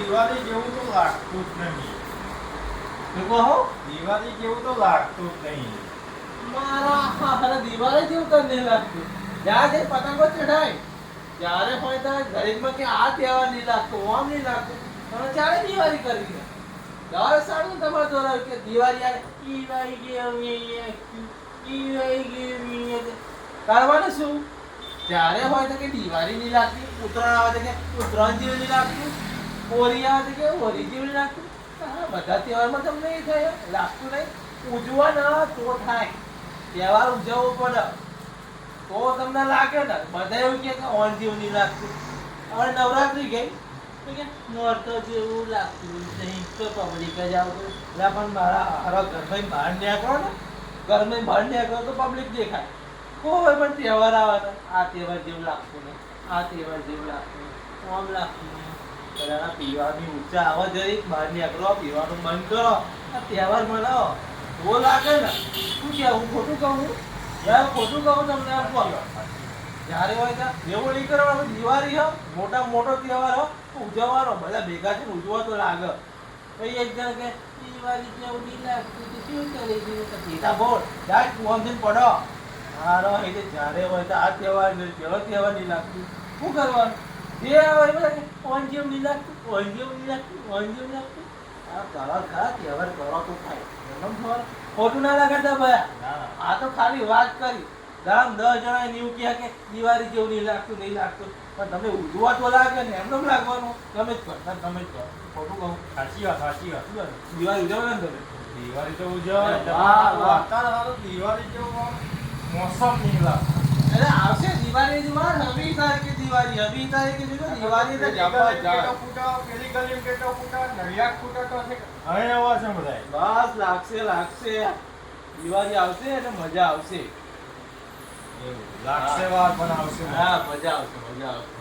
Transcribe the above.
દિવાળી જેવું તો લાગતું જ નહીં. શું કહો? દિવાળી જેવું તો લાગતું જ નહીં. મારા દિવાળી જેવું તો નહીં લાગતું. જ્યાં જે પતંગો ચઢાય ત્યારે હોય ત્યારે ગરીબમાં કે આ તહેવાર નહીં લાગતો, આમ નહીં લાગતું. તમે ચાલે દિવાળી કરી છે. દર સારું તમારે દોરાવ્યું કે દિવાળી આવે કરવાનું શું? ત્યારે હોય તો કે દિવાળી નહીં લાગતી, ઉત્તરાયણ આવે તો કે ઉત્તરાયણ જેવું નહીં લાગતું, હોળી આવે તો કે હોળી જેવું નહીં લાગતું. હા, બધા તહેવારમાં તમને એ થાય લાગતું નહીં. ઉજવા ના તો થાય, તહેવાર ઉજવવો પડે તો તમને લાગે ને. બધા એવું કે ઓન જેવું નહીં લાગતું. હવે નવરાત્રી ગઈ તો કે નોરતો જેવું લાગતું નહીં, તો પબ્લિક જ આવતું. એટલે પણ મારા હારા ઘરમાં બહાર નીકળો ને, ઘરમાં બહાર નીકળો તો પબ્લિક દેખાય. કોઈ પણ તહેવાર આવે ને આ તહેવાર જેવું લાગતું નહીં, આ તહેવાર જેવું લાગતું નહીં, આમ લાગતું નહીં. બધાના પીવાની ઊંચા આવા જરી બહાર નીકળો, પીવાનું બંધ કરો, આ તહેવાર મનાવો તો લાગે ને. શું કહેવું? ખોટું કહું? યાર ખોટું કહું તમને? આમ બોલો જ્યારે હોય ત્યાં એવું નહીં કરવાનું. દિવાળી હો, મોટા મોટો તહેવાર હો, ઉજવવાનો, બધા ભેગા થઈને ઉજવા તો લાગે. પછી એક જણ કે દિવાળી જેવું નહીં લાગતું તો શું કરી દીધું? સીધા બોલ જાય કુવામથી પડો. મારો એટલે જ્યારે હોય તો આ તહેવાર પેલો તહેવાર નહીં લાગતું. શું કરવાનું? જે આવે બધા કે ઓન જેવું નહીં લાગતું, ઓન જેવું નહીં લાગતું, ઓન જેવું નહીં લાગતું. આ કરો ખરા તહેવાર કરો તો થાય. એમ ખબર ખોટું ના લાગતા ભાઈ. આ તો ખાલી વાત કરી. ગામ 10 જણા એવું કહે કે દિવાળી જેવું નહીં લાગતું, નહીં લાગતું. પણ તમે ઉજવા તો લાગે ને, એમ ન લાગવાનું. તમે જ કરતા, તમે જ કરો. ખોટું કહું? સાચી વાત, સાચી વાત. દિવાળી ઉજવો ને તમે. દિવાળી તો ઉજવવા દિવાળી જેવું મોસમ નહીં લાગે. અરે આવશે દિવાળી ની વાર. 20 તારીખે દિવાળી, 20 તારીખે જો દિવાળી ને જમવા જાય. પેલી ગલીમ કેટો ફૂટા, નડિયાદ ફૂટા તો છે. હવે એવા છે બધાય. બસ લાગશે લાગશે. દિવાળી આવશે એટલે મજા આવશે. લાગશે વાર પણ આવશે. હા, મજા આવશે, મજા આવશે.